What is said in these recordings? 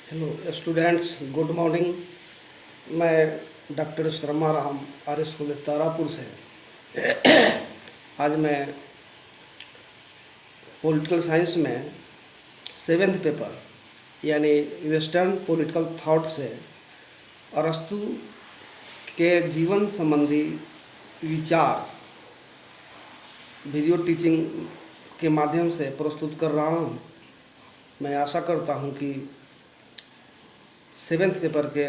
Hello students, good morning. मैं doctor Sharma Ram आर्य school Tarapur से आज मैं पॉलिटिकल साइंस में सेवेंथ पेपर यानी वेस्टर्न पॉलिटिकल थॉट से अरस्तु के जीवन संबंधी विचार वीडियो टीचिंग के माध्यम से प्रस्तुत कर रहा हूँ। मैं आशा करता हूँ कि सेवेंथ पेपर के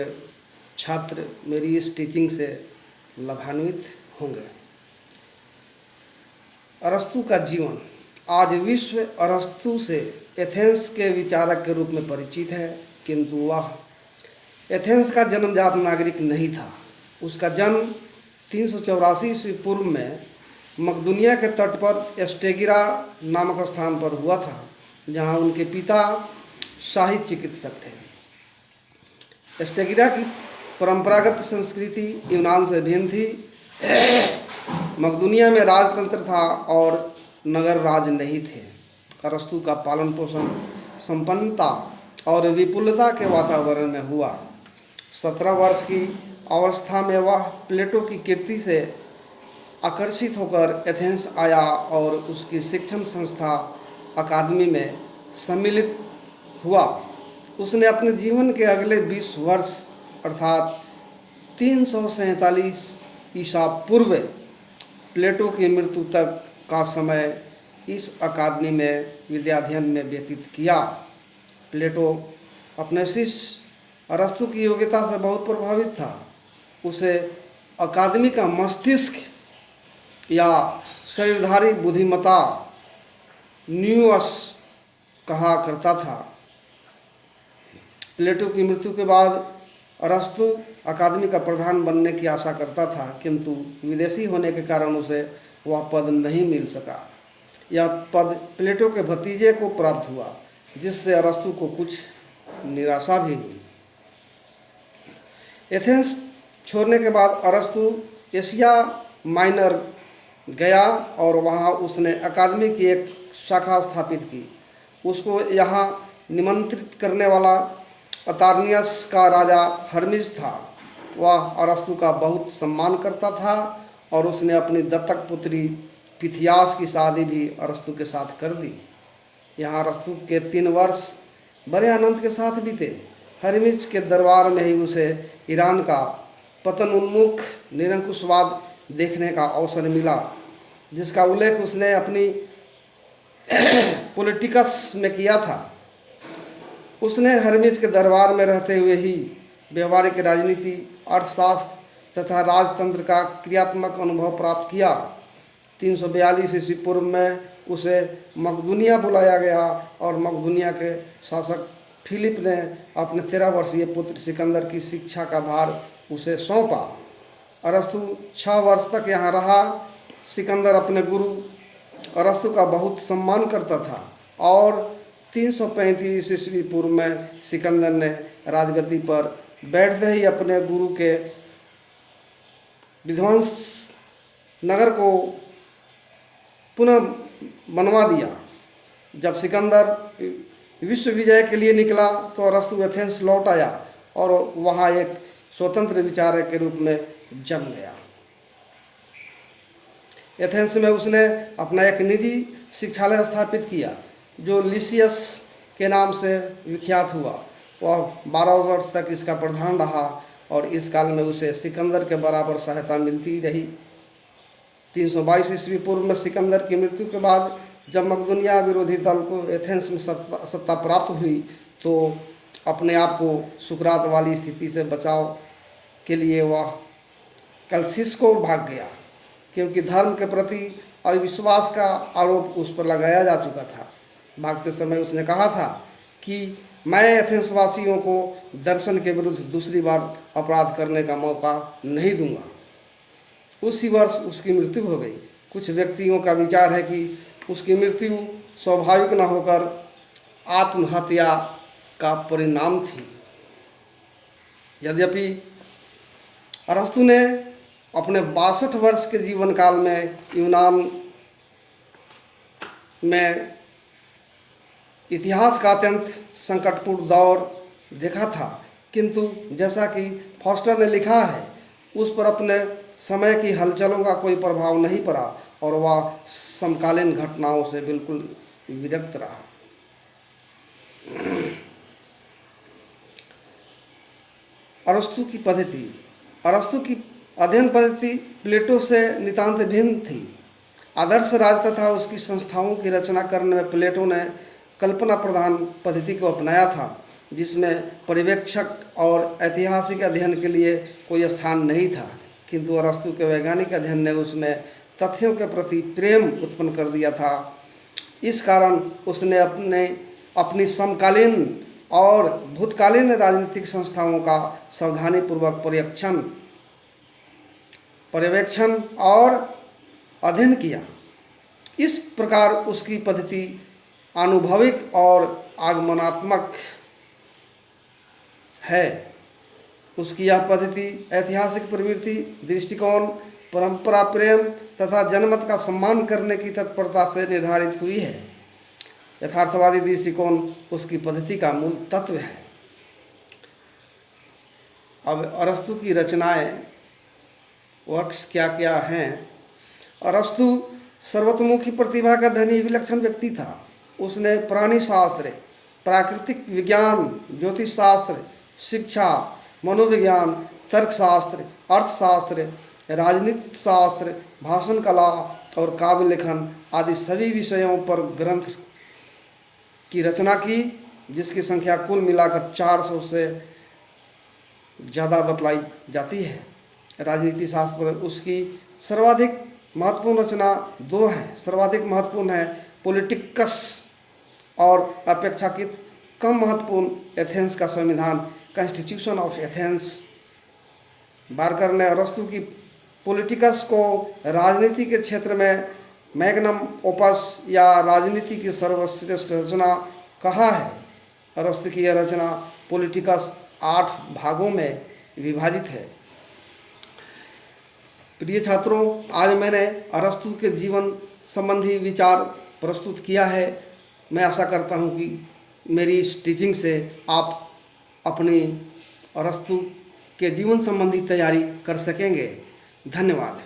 छात्र मेरी इस टीचिंग से लाभान्वित होंगे। अरस्तु का जीवन। आज विश्व अरस्तु से एथेंस के विचारक के रूप में परिचित है, किंतु वह एथेंस का जन्मजात नागरिक नहीं था। उसका जन्म 384 ईस्वी पूर्व में मकदूनिया के तट पर एस्टेगिरा नामक स्थान पर हुआ था, जहां उनके पिता शाही चिकित्सक थे। एस्टेगिरा की परंपरागत संस्कृति यूनान से भिन्न थी। मकदूनिया में राजतंत्र था और नगर राज नहीं थे। अरस्तु का पालन पोषण संपन्नता और विपुलता के वातावरण में हुआ। 17 वर्ष की अवस्था में वह प्लेटो की कीर्ति से आकर्षित होकर एथेंस आया और उसकी शिक्षण संस्था अकादमी में सम्मिलित हुआ। उसने अपने जीवन के अगले 20 वर्ष अर्थात 347 ईसा पूर्व प्लेटो की मृत्यु तक का समय इस अकादमी में विद्याध्ययन में व्यतीत किया। प्लेटो अपने शिष्य अरस्तु की योग्यता से बहुत प्रभावित था। उसे अकादमी का मस्तिष्क या शरीरधारी बुद्धिमत्ता न्यूअस कहा करता था। प्लेटो की मृत्यु के बाद अरस्तु अकादमी का प्रधान बनने की आशा करता था, किंतु विदेशी होने के कारण उसे वह पद नहीं मिल सका। यह पद प्लेटो के भतीजे को प्राप्त हुआ, जिससे अरस्तु को कुछ निराशा भी हुई। एथेंस छोड़ने के बाद अरस्तु एशिया माइनर गया और वहाँ उसने अकादमी की एक शाखा स्थापित की। उसको यहाँ निमंत्रित करने वाला अतार्नियस का राजा हर्मिस था। वह अरस्तु का बहुत सम्मान करता था और उसने अपनी दत्तक पुत्री पिथियास की शादी भी अरस्तु के साथ कर दी। यहाँ अरस्तु के 3 वर्ष बड़े आनंद के साथ बीते। हर्मिस के दरबार में ही उसे ईरान का पतन उन्मुख निरंकुशवाद देखने का अवसर मिला, जिसका उल्लेख उसने अपनी पॉलिटिकस में किया था। उसने हर्मिस के दरबार में रहते हुए ही व्यवहारिक राजनीति, अर्थशास्त्र तथा राजतंत्र का क्रियात्मक अनुभव प्राप्त किया। 342 ईस्वी पूर्व में उसे मकदूनिया बुलाया गया और मकदूनिया के शासक फिलिप ने अपने 13 वर्षीय पुत्र सिकंदर की शिक्षा का भार उसे सौंपा। अरस्तु 6 वर्ष तक यहाँ रहा। सिकंदर अपने गुरु अरस्तु का बहुत सम्मान करता था और 335 ईस्वी पूर्व में सिकंदर ने राजगद्दी पर बैठते ही अपने गुरु के विध्वंस नगर को पुनः बनवा दिया। जब सिकंदर विश्व विजय के लिए निकला तो अरस्तु एथेंस लौट आया और वहाँ एक स्वतंत्र विचारक के रूप में जम गया। एथेंस में उसने अपना एक निजी शिक्षालय स्थापित किया, जो लिसियस के नाम से विख्यात हुआ। वह 12 वर्ष तक इसका प्रधान रहा और इस काल में उसे सिकंदर के बराबर सहायता मिलती रही। 322 ईस्वी पूर्व में सिकंदर की मृत्यु के बाद जब मकदूनिया विरोधी दल को एथेंस में सत्ता प्राप्त हुई, तो अपने आप को सुकरात वाली स्थिति से बचाव के लिए वह कलसिस को भाग गया, क्योंकि धर्म के प्रति अविश्वास का आरोप उस पर लगाया जा चुका था। भागते समय उसने कहा था कि मैं एथेंस वासियों को दर्शन के विरुद्ध दूसरी बार अपराध करने का मौका नहीं दूंगा। उसी वर्ष उसकी मृत्यु हो गई। कुछ व्यक्तियों का विचार है कि उसकी मृत्यु स्वाभाविक न होकर आत्महत्या का परिणाम थी। यद्यपि अरस्तु ने अपने 62 वर्ष के जीवन काल में यूनान में इतिहास का अत्यंत संकटपूर्ण दौर देखा था, किंतु जैसा कि फॉस्टर ने लिखा है, उस पर अपने समय की हलचलों का कोई प्रभाव नहीं पड़ा और वह समकालीन घटनाओं से बिल्कुल विरक्त रहा। अरस्तु की पद्धति, अरस्तु की अध्ययन पद्धति प्लेटो से नितांत भिन्न थी। आदर्श राज तथा उसकी संस्थाओं की रचना करने में प्लेटो ने कल्पना प्रधान पद्धति को अपनाया था, जिसमें पर्यवेक्षक और ऐतिहासिक अध्ययन के लिए कोई स्थान नहीं था, किंतु अरस्तु के वैज्ञानिक अध्ययन ने उसमें तथ्यों के प्रति प्रेम उत्पन्न कर दिया था। इस कारण उसने अपनी समकालीन और भूतकालीन राजनीतिक संस्थाओं का सावधानीपूर्वक पर्यवेक्षण और अध्ययन किया। इस प्रकार उसकी पद्धति आनुभविक और आगमनात्मक है। उसकी यह पद्धति ऐतिहासिक प्रवृत्ति, दृष्टिकोण, परंपरा प्रेम तथा जनमत का सम्मान करने की तत्परता से निर्धारित हुई है। यथार्थवादी दृष्टिकोण उसकी पद्धति का मूल तत्व है। अब अरस्तु की रचनाएं, वर्क्स क्या क्या हैं। अरस्तु सर्वतोमुखी प्रतिभा का धनी विलक्षण व्यक्ति था। उसने प्राणी शास्त्र, प्राकृतिक विज्ञान, ज्योतिष शास्त्र, शिक्षा, मनोविज्ञान, तर्कशास्त्र, अर्थशास्त्र, राजनीति शास्त्र, भाषण कला और काव्य लेखन आदि सभी विषयों पर ग्रंथ की रचना की, जिसकी संख्या कुल मिलाकर 400 से ज़्यादा बतलाई जाती है। राजनीति शास्त्र पर उसकी सर्वाधिक महत्वपूर्ण रचना 2 हैं। सर्वाधिक महत्वपूर्ण है पॉलिटिकस और अपेक्षाकृत कम महत्वपूर्ण एथेंस का संविधान, कॉन्स्टिट्यूशन ऑफ एथेंस। बार्कर ने अरस्तु की पॉलिटिकस को राजनीति के क्षेत्र में मैग्नम ओपस या राजनीति की सर्वश्रेष्ठ रचना कहा है। अरस्तु की यह रचना पॉलिटिकस 8 भागों में विभाजित है। प्रिय छात्रों, आज मैंने अरस्तु के जीवन संबंधी विचार प्रस्तुत किया है। मैं आशा करता हूं कि मेरी इस टीचिंग से आप अपनी अरस्तु के जीवन संबंधी तैयारी कर सकेंगे। धन्यवाद।